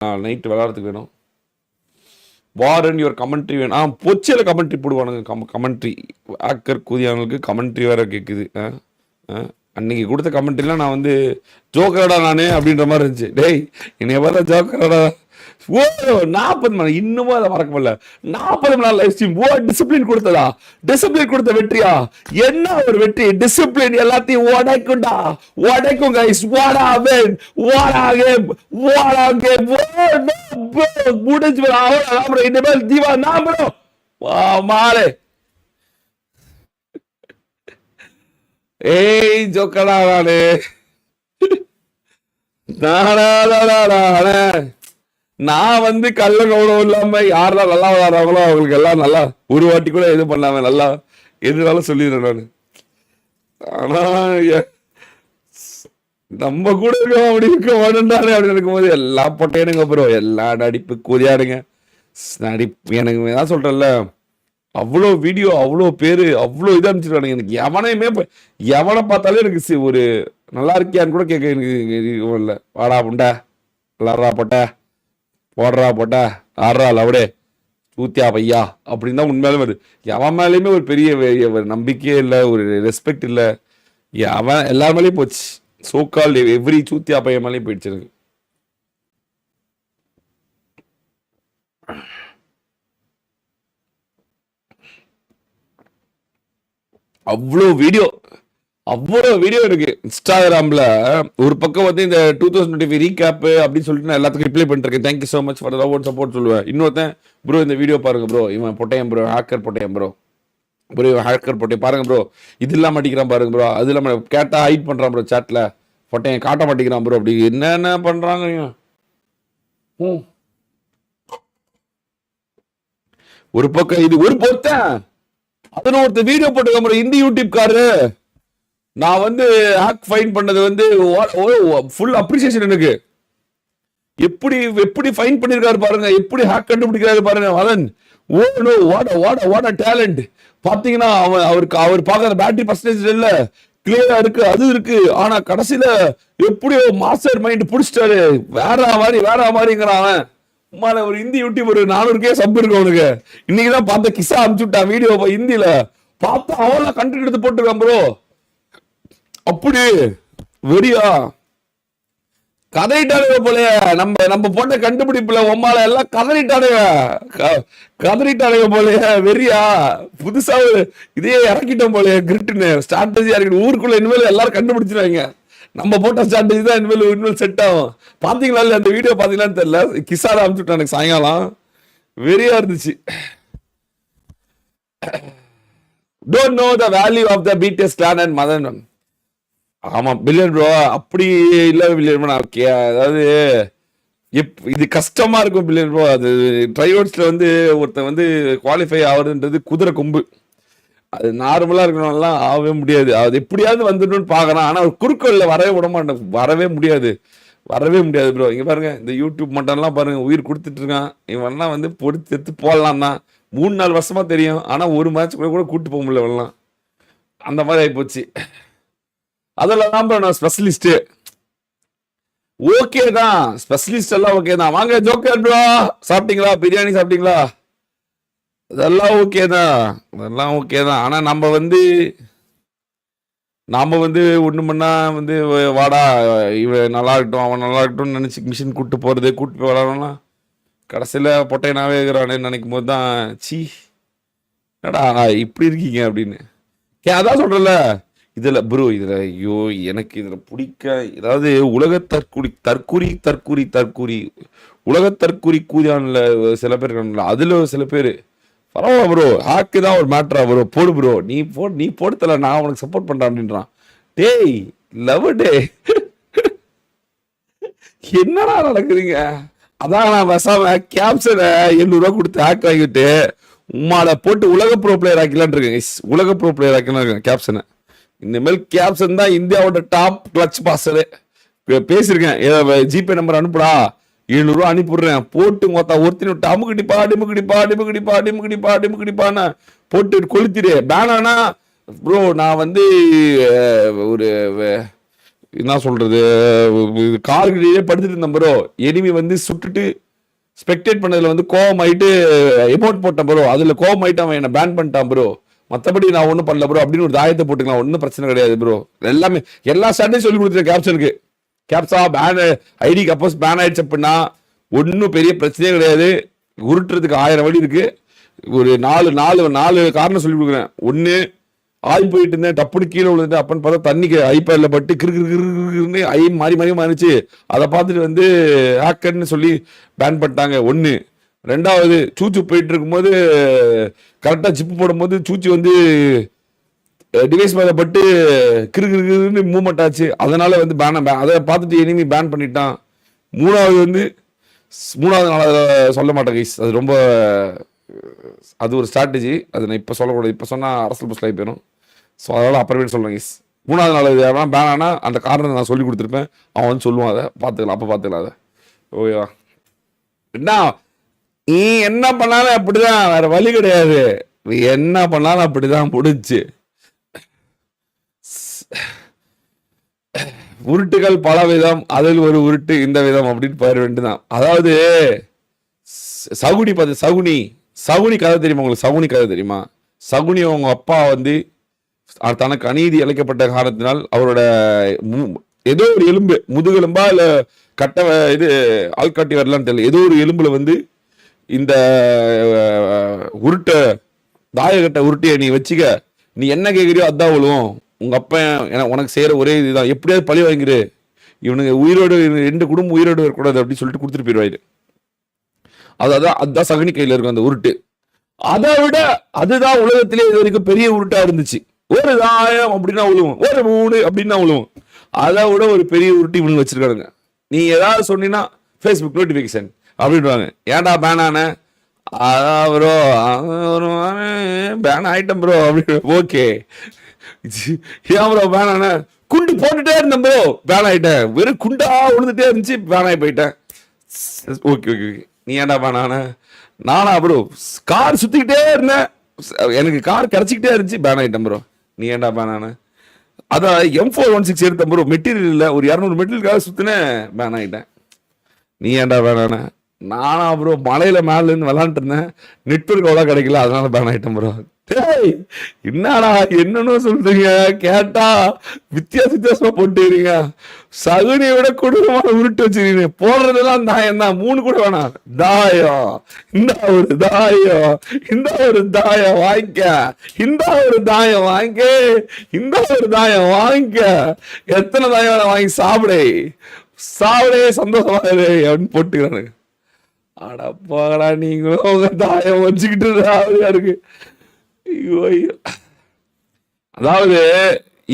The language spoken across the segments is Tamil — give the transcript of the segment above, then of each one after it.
நைட்டு விளாட்றதுக்கு வேணும். வாரன் யுவர் கமெண்ட்ரி வேணும். பொச்சியில் கமெண்ட்ரி போடுவானுங்க. கமெண்ட்ரி ஆக்கர் கூதியானவங்களுக்கு கமெண்ட்ரி வேற கேட்குது. அன்னைக்கு கொடுத்த கமெண்ட்ரிலாம் நான் வந்து ஜோக்கரடா நானே அப்படின்ற மாதிரி இருந்துச்சு. டேய் என்னைய பார்த்தா ஜோக்கரடா. ஓ 40 மணி இன்னமும் அதை மறக்க முடியல. 40 மணி நேரம் லைவ் ஸ்ட்ரீம். டிசிப்ளின் கொடுத்ததா? டிசிப்ளின் கொடுத்த வெற்றியா? என்ன ஒரு வெற்றி! டிசிப்ளின் எல்லாத்தையும் உடைக்கும்டா, உடைக்கும் கைஸ். வாடா வென், வாடா கேம், வாடா கேம். முடிஞ்சு அவ்வளோ. இனிமேல் தீவா நான் ப்ரோ மாலே. ஏய் ஜோக்கடா நானே. நான் வந்து கள்ள கௌரவம் இல்லாம யாரெல்லாம் நல்லா விளாடுறாங்களோ அவங்களுக்கு எல்லாம் நல்லா ஒரு வாட்டி கூட இது பண்ணாம நல்லா எதுனாலும் சொல்லிடுறேன் நான். ஆனா நம்ம கூட இருக்கோம் அப்படி இருக்க மாட்டேன்டானே அப்படின்னு இருக்கும்போது எல்லா பொட்டையனுங்க ப்ரோ, எல்லா நடிப்பு கூதியாடுங்க. நடிப்பு எனக்கு தான் சொல்றேன்ல, அவ்வளோ வீடியோ, அவ்வளோ பேர், அவ்வளோ இதாக அனுப்பிச்சிருக்கானுங்க. எனக்கு எவனை பார்த்தாலே எனக்கு ஒரு நல்லா இருக்கியான்னு கூட கேட்க எனக்கு இல்லை. வாடா புண்டா, விளாட்றா பொட்டா, போடுறா போட்டா, ஆடுறா லவடே, சூத்தியா பையா அப்படின்னு தான் உண்மையாலும் வருது. எவன் மேலேயுமே ஒரு பெரிய நம்பிக்கையே இல்லை, ஒரு ரெஸ்பெக்ட் இல்லை. அவன் எல்லார் மேலேயும் போச்சு. சோக்கால் எவ்ரி சூத்தியா பையன் மேலேயும் போயிடுச்சு எனக்கு. அவ்வளோ வீடியோ இருக்கு இன்ஸ்டாகிராம்ல. ஒரு பக்கம் வந்து இந்த 2025 ரீகேப் அப்படின்னு சொல்லிட்டு நான் எல்லாத்துக்கும் ரிப்ளை பண்ணிருக்கேன். Thank you so much for love and support சொல்லுவேன். இன்னொருத்தன் ப்ரோ இந்த வீடியோ பாருங்க ப்ரோ, இவன் பொட்டையன் ப்ரோ, ஹேக்கர் பொட்டையன் ப்ரோ, இவன் ஹேக்கர் பொட்டையன் பாருங்க ப்ரோ, இது இல்லாம மாட்டிக்கிறான் பாருங்க ப்ரோ, அது இல்லாம கேட்டா ஹைட் பண்றான் ப்ரோ, சாட்ல பொட்டையன் காட்ட மாட்டேங்கிறான் ப்ரோ. அப்படி என்னென்ன பண்றாங்க நீங்க? ஒரு பக்கம் இது ஒரு பொறுத்தேன் அதன ஒருத்தர் வீடியோ போட்டுக்க ப்ரோ, இந்த யூடியூப் காரு. நான் வந்து ஹேக் ஃபைன் பண்ணது வந்து ஃபுல் அப்ரிசியேஷன் எனக்கு. எப்படி ஃபைன் பண்ணிருக்காரு பாருங்க, எப்படி ஹேக் கண்டுபிடிக்கிறாரு பாருங்க Madan. Oh no, what a talent. பாத்தீங்கன்னா அவர் பார்க்கற பேட்டரி பர்சன்டேஜ் இல்ல, கிளியரா இருக்கு, அது இருக்கு. ஆனா கடைசியில எப்படியோ மாஸ்டர் மைண்ட் புடிச்சிட்டாரு. வேற மாதிரிங்கிறான் அவன். ஒரு இந்தி யூடியூபர் 400K சப் இருக்கு அவனுக்கு. இன்னைக்குதான் பார்த்த கிசா அனுப்பிச்சுட்டான் வீடியோ ஹிந்தியில. பார்த்தா அவள கண்டென்ட் எடுத்து போட்டுருக்கான் ப்ரோ. அப்படி வெறியா கதறிட்டானுங்க போல. நம்ம போட்ட கண்டுபிடிப்புல உம்மால எல்லாம் கதறிட்டானுங்க போல. வெறியா புதுசா இதே இறக்கிட்டோம் போல. கிரிட்டுன்னு ஸ்ட்ராட்டஜி இறக்கிட்டு ஊருக்குள்ள இனிமேல் எல்லாரும் கண்டுபிடிச்சிருவாங்க. நம்ம போட்ட ஸ்ட்ராட்டஜி தான் இனிமேல் செட் ஆகும். பாத்தீங்களா இல்ல அந்த வீடியோ? பாத்தீங்களான்னு தெரியல, கிசார அனுப்பிச்சுட்டான் எனக்கு சாயங்காலம். வெறியா இருந்துச்சு. Don't know the value of the PDS clan and Madan. ஆமா பில்லியன் ப்ரோ, அப்படி இல்ல பில்லியன் ப்ரோ. அதாவது இது கஷ்டமா இருக்கும் பில்லியன் ப்ரோ. அது ட்ரைவோட்ஸ்ல வந்து ஒருத்தன் வந்து குவாலிஃபை ஆகுறதுன்றது குதிரை கொம்பு. அது நார்மலா இருக்கணும்லாம் ஆகவே முடியாது. அது எப்படியாவது வந்துடணும்னு பாக்குறான். ஆனா ஒரு குறுக்கோல்ல வரவே முடியாது ப்ரோ. இங்க பாருங்க இந்த யூடியூப் மட்டும்லாம் பாருங்க உயிர் கொடுத்துட்டு இருக்கான். இவன்லாம் வந்து பொடுத்து எடுத்து போடலாம் தான். 3-4 வருஷமா தெரியும். ஆனா ஒரு மேட்ச் கூட கூட்டு போக முடியல இவன்லாம். அந்த மாதிரி ஆயிப்போச்சு. அதெல்லாம் தான் நான் ஸ்பெஷலிஸ்ட். ஓகே தான், ஸ்பெஷலிஸ்ட் எல்லாம் ஓகே தான். வாங்க ஜோக்கர் ப்ரோ, சாப்பிட்டீங்களா? பிரியாணி சாப்பிட்டீங்களா? அதெல்லாம் ஓகே தான். ஆனா நாம வந்து ஒண்ணு பண்ணா வந்து வாடா இவன் நல்லா இருக்கட்டும் அவன் நல்லா இருக்கட்டும் நினைச்சு மிஷின் கூட்டு போய் விளாடலாம். கடைசியில பொட்டையனாவே இருக்கிறானேன்னு நினைக்கும் போது தான் சி என்னடா இப்படி இருக்கீங்க அப்படின்னு. அதான் சொல்றல இதுல ப்ரோ, இதுல ஐயோ எனக்கு இதுல பிடிக்க, அதாவது உலக தற்கூரி உலக தற்கூரி கூதியான்ல சில பேர் இருக்காங்கல்ல, அதுல சில பேர் பரவாயில்ல ப்ரோ, ஹேக்கு தான் ஒரு மேட்டரா ப்ரோ, போடு ப்ரோ, நீ போடுத்தல, நான் உனக்கு சப்போர்ட் பண்றேன் அப்படின்றான். டேய் லவ் டே என்னடா நடக்குதுங்க? அதான் நான் பேசாம கேப்சனை 700 ரூபா கொடுத்து ஹேக் வாங்கிட்டு உமால போட்டு உலக ப்ரோ பிளேயர் ஆக்கலான் இருக்கேன். உலக ப்ரோ பிளேயர் ஆக்கலாம் இருக்கேன் கேப்சனை. இனிமேல் கேப்சன் தான் இந்தியாவோட டாப் கிளட்ச் பாஸரு. பேசியிருக்கேன், ஜிபே நம்பர் அனுப்புடா, 700 ரூபா அனுப்பிடுறேன், போட்டு மொத்தம் ஒருத்தின் அமுக்குடிப்பான்னு போட்டு கொளுத்திடு. பேனானா ப்ரோ நான் வந்து ஒரு என்ன சொல்றது, கார்கிட்டே படுத்துட்டு இருந்தேன் ப்ரோ. எனிமி வந்து சுட்டுட்டு ஸ்பெக்டேட் பண்ணதுல வந்து கோவம் ஆயிட்டு எமோட் போட்டேன் ப்ரோ. அதுல கோவம் ஆயிட்டு அவன் என்ன பேன் பண்ணிட்டான் ப்ரோ. மற்றபடி நான் ஒன்றும் பண்ணல ப்ரோ அப்படின்னு ஒரு தாயத்தை போட்டுக்கலாம், ஒன்றும் பிரச்சனை கிடையாது ப்ரோ. எல்லாமே எல்லா ஸ்டாட்டையும் சொல்லி கொடுத்துருக்கேன் கேப்சனுக்கு. கேப்சா பேன் ஐடிக்கு அப்போஸ் பேன் ஆயிடுச்சு அப்படின்னா ஒன்றும் பெரிய பிரச்சனையே கிடையாது. உருட்டுறதுக்கு 1000 வழி இருக்கு. ஒரு நாலு காரணம் சொல்லி கொடுக்குறேன். ஒன்று, ஆய் போயிட்டு இருந்தேன், டப்புனு கீழே விழுந்தேன், அப்பன்னு பார்த்தா தண்ணிக்கு ஐபேட்ல பட்டு கிருன்னு ஐ மாறி மாறிச்சு. அதை பார்த்துட்டு வந்து ஹேக்கர்னு சொல்லி பேன் பண்ணிட்டாங்க. ஒன்று. ரெண்டாவது, சூச்சு போயிட்டு இருக்கும்போது கரெக்டாக ஜிப்பு போடும்போது சூச்சி வந்து டிவைஸ் மேலே பட்டு கிருன்னு மூவ்மெண்ட் ஆச்சு. அதனால வந்து அதை பார்த்துட்டு எனிமி பேன் பண்ணிட்டான். மூணாவது நாள் சொல்ல மாட்டேன் கைஸ், அது ரொம்ப அது ஒரு ஸ்ட்ராட்டஜி. அது நான் இப்போ சொல்லக்கூடாது, இப்போ சொன்னால் அரசியல் பஸ்ல ஆகி போயிடும். ஸோ அதனால் அப்புறமேட்டு சொல்லுவேன் கைஸ். மூணாவது நாள் பேன் ஆனால் அந்த காரணத்தை நான் சொல்லி கொடுத்துருப்பேன். அவன் வந்து சொல்லுவான், அதை பார்த்துக்கலாம், அப்போ பார்த்துக்கலாம் அதை. ஓகேவா? என்ன நீ என்ன பண்ணாலும் அப்படிதான், வேற வழி கிடையாது. நீ என்ன பண்ணாலும் அப்படிதான் முடிச்சு. உருட்டுகள் பல விதம், அதில் ஒரு உருட்டு இந்த விதம் அப்படின்னு பாரு வேண்டுதான். அதாவது சகுனி கதை தெரியுமா உங்களுக்கு? சகுனி கதை தெரியுமா? சகுனி அவங்க அப்பா வந்து தனக்கு அநீதி அழைக்கப்பட்ட காரணத்தினால் அவரோட ஏதோ ஒரு எலும்பு, முதுகெலும்பா இல்ல கட்ட இது ஆள்காட்டி வரலான்னு தெரியல, ஏதோ ஒரு எலும்புல வந்து இந்த தாயகட்ட உருட்டிய நீ வச்சுக்க, நீ என்ன கேட்குறியோ அதான் விழுவும். உங்க அப்பா உனக்கு செய்யற ஒரே இதுதான், எப்படியாவது பழி வாங்கிரு, இவனுக்கு உயிரோடு 2 குடும்பம் உயிரோடு வரக்கூடாது அப்படின்னு சொல்லிட்டு கொடுத்துட்டு போயிடுவாரு. அதுதான் சகுனி கையில இருக்கும் அந்த உருட்டு. அதை விட அதுதான் உலகத்திலே இது வரைக்கும் பெரிய உருட்டா இருந்துச்சு. ஒரு தாயம் அப்படின்னா விழுவும், ஒரு 3 அப்படின்னா விழுவும். அதை விட ஒரு பெரிய உருட்டு இவனுக்கு வச்சிருக்காருங்க. நீ ஏதாவது சொன்னீங்கன்னா ஃபேஸ்புக் நோட்டிபிகேஷன் அப்படின்வாங்க. ஏன்டா பேன் ஆன? அதான் ப்ரோ பேன் ஆயிட்டம் ப்ரோ அப்படின்னு. ஓகே, ஏன் ப்ரோ பேன் ஆன? குண்டு போட்டுட்டே இருந்தேன் ப்ரோ, பேன் ஆயிட்டேன். வெறும் குண்டா விழுந்துட்டே இருந்துச்சு, பேன் ஆகி போயிட்டேன். ஓகே ஓகே, நீ ஏன்டா பேன் ஆன? நானா ப்ரோ கார் சுத்திக்கிட்டே இருந்தேன், எனக்கு கார் கிடைச்சிக்கிட்டே இருந்துச்சு, பேன் ஆயிட்டேன் ப்ரோ. நீ ஏன்டா பேன் ஆன? அதான் M416 எடுத்தேன் ப்ரோ, மெட்டீரியல் இல்லை, ஒரு 200 மெட்டீரியலுக்காக சுத்தினேன், பேன் ஆயிட்டேன். நீ ஏன்டா பேன் ஆன? நானா ப்ரோ மலையில மேல இருந்து விளாண்டு இருந்தேன், நெட்வொர்க் அவ்வளோ கிடைக்கல, அதனால பேன் ஆயிட்டேன் ப்ரோ. என்னடா என்னன்னு சொல்றீங்க? கேட்டா வித்தியாசமா போட்டுறீங்க. சகுனியை விட கொடூரமான உருட்டு வச்சிருக்கீங்க. போடுறதெல்லாம் தாயம் தான், 3 கூட வேணாம். தாயம், இந்த ஒரு தாயம், இந்த ஒரு தாயம் வாங்கிக்க, இந்த ஒரு தாயம் வாங்க, இந்த ஒரு தாயம் வாங்கிக்க, எத்தனை தாயம் வாங்கி சாப்பிடே சந்தோஷமா அப்படின்னு போட்டுக்கிறானுங்க. அடப்பாடா, நீங்களும் உங்க தாயம் வச்சுக்கிட்டு இருக்கு. அதாவது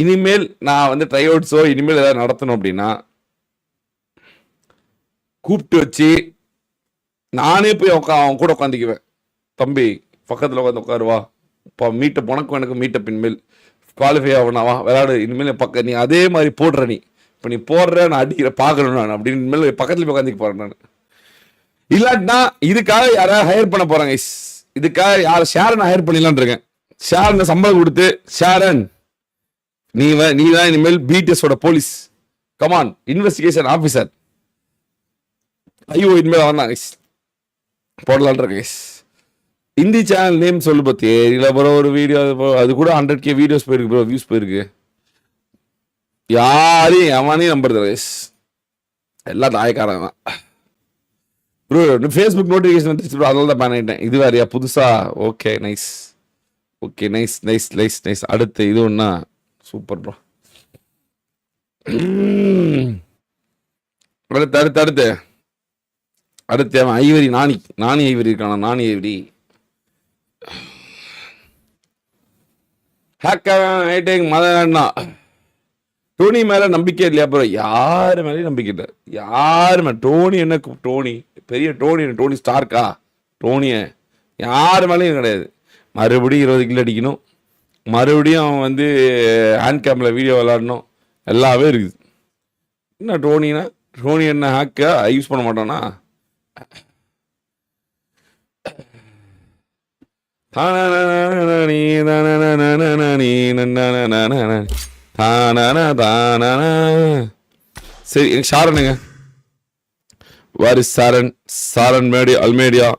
இனிமேல் நான் வந்து ட்ரை அவுட்ஸோ இனிமேல் ஏதாவது நடத்தணும் அப்படின்னா கூப்பிட்டு வச்சு நானே போய் அவன் கூட உட்காந்துக்குவேன். தம்பி பக்கத்தில் உட்காருவா, இப்போ மீட்டப் உனக்கும் எனக்கு மீட்டப் இனிமேல் குவாலிஃபை ஆகணாவா விளையாடு, இனிமேல் பக்கம் நீ அதே மாதிரி போடுற, நீ இப்போ நீ போடுற நான் அடிக்கிற பார்க்கணும் நான் அப்படின்னு இனிமேல் பக்கத்தில் போய் உட்காந்துக்க போறேன் நான். இல்லாட்டினா இதுக்காக யாராவது ஹையர் பண்ண போறாங்க, இதுக்காக யார் ஷேரன் ஹையர் பண்ணிடலான் இருக்கேன். ஷேரன் சம்பளம் கொடுத்து, ஷேரன் நீ தான் இனிமேல் பிடிஎஸோட போலீஸ், கமான் இன்வெஸ்டிகேஷன் ஆபீசர், ஐயோ இனிமேல் அவன் தான் போடலான் இருக்கேன். ஹிந்தி சேனல் நேம் சொல்லு பத்தி இல்லை ப்ரோ, ஒரு வீடியோ அது கூட 100K வீடியோஸ் போயிருக்கு ப்ரோ, வியூஸ் போயிருக்கு. யாரையும் எவனையும் நம்புறது எல்லாம் தாயக்காரங்க தான் ப்ரோ. ஃபேஸ்புக் நோட்டிஃபிகேஷன் வந்துச்சு ப்ரோ, அதனால தான் பேன் ஆகிட்டேன். இது வேறையா புதுசா? Okay nice, okay nice nice nice nice. அடுத்து இது ஒன்றா சூப்பர் ப்ரோ. அடுத்து அவன் ஐவரி நானி ஐவரி இருக்கானா? நானி ஐவரி ஹேக்கர் மதனா. டோனி மேல நம்பிக்கை இல்லையா ப்ரோ? யாரு மேலேயும் நம்பிக்கை இல்லை, யாரு மேல. டோனி என்ன டோனி பெரிய டோனி ஸ்டார்க்கா? டோனிய யாரு மேலேயும் கிடையாது. மறுபடியும் 20 கிலோ அடிக்கணும், மறுபடியும் அவன் வந்து ஹேண்ட் கேம்ல வீடியோ விளாடணும், எல்லாமே இருக்குது. என்ன டோனினா? டோனி என்ன ஹேக்கா யூஸ் பண்ண மாட்டானா? தானானா தானானா. சரி எனக்கு ஷாரனுங்க. வாரி சாரன் சாரன் மேடி அல்மேடியா.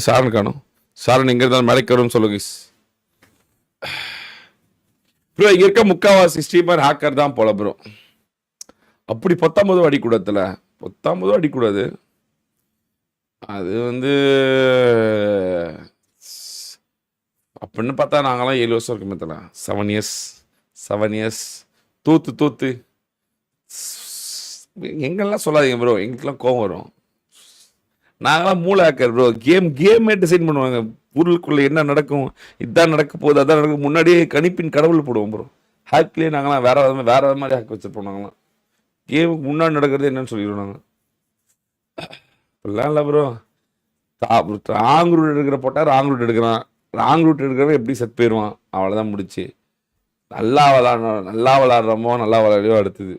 ஷாரன் காணும். ஷாரன் எங்க இருந்தாலும் மலைக்கு வரும்னு சொல்லுங்க ப்ரோ. இங்க இருக்க முக்காவாசி ஸ்ட்ரீமர் ஹேக்கர் தான் போல ப்ரோ. அப்படி 19 அடிக்கூடாதுல, 19 அடிக்கூடாது. அது வந்து அப்படின்னு பார்த்தா நாங்களாம் 7 வருஷம் இருக்குமே தல. 7 இயர்ஸ் தூத்து எங்கெல்லாம் சொல்லாதீங்க ப்ரோ, எங்களுக்கெல்லாம் கோவம் வரும். நாங்களாம் மூளை ஹேக்கர் ப்ரோ. கேமே டிசைன் பண்ணுவாங்க. ஊருக்குள்ள என்ன நடக்கும், இதான் நடக்க போகுது, அதான் நடக்கும், முன்னாடியே கணிப்பின் கடவுள் போடுவோம் ப்ரோ. ஹேக்லேயே நாங்களாம் வேற மாதிரி ஹேக் வச்சிருப்போம். நாங்களாம் கேமுக்கு முன்னாடி நடக்கிறது என்னன்னு சொல்லிடுவோம் நாங்கள். அப்படிலாம் இல்லை ப்ரோ. ராங் ரூட் எடுக்கிற போட்டால் ராங் ரூட் எடுக்கிறான். ராங் ரூட் எடுக்கிறவன் எப்படி செத்து போயிடுவான். அவ்வளோதான் முடிச்சு. நல்லா விளாட்றோமோ நல்லா விளையாடியோ அடுத்தது.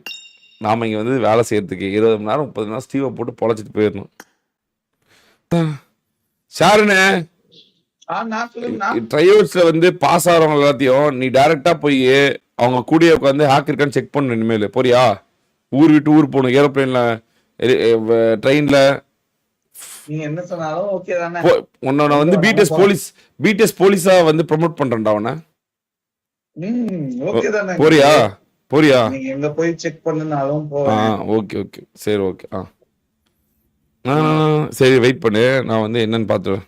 நாம் இங்கே வந்து வேலை செய்யறதுக்கு 20 மணி நேரம் 30 மணி நேரம் ஸ்டீவை போட்டு பொழைச்சிட்டு போயிடணும். ஷாருனே, ட்ரையோட்ஸில் வந்து பாஸ் ஆகிறவங்க எல்லாத்தையும் நீ டைரெக்டாக போய் அவங்க கூடிய உட்காந்து ஹேக் இருக்கான்னு செக் பண்ணணும். இனிமேல் போறியா? ஊர் விட்டு ஊர் போகணும், ஏரோப்ளேனில் ட்ரெயினில். நீங்க என்ன சொன்னாலும் ஓகே தானே. உன்னை வந்து பிடிஎஸ் போலீஸா வந்து ப்ரமோட் பண்றேன்டா அவனை. ஓகே தானே. போறியா? நீங்க எங்க போய் செக் பண்ணுனாலும் போவேன். ஓகே சரி ஓகே. சரி வெயிட் பண்ணு, நான் வந்து என்னன்னு பார்த்துருவேன்.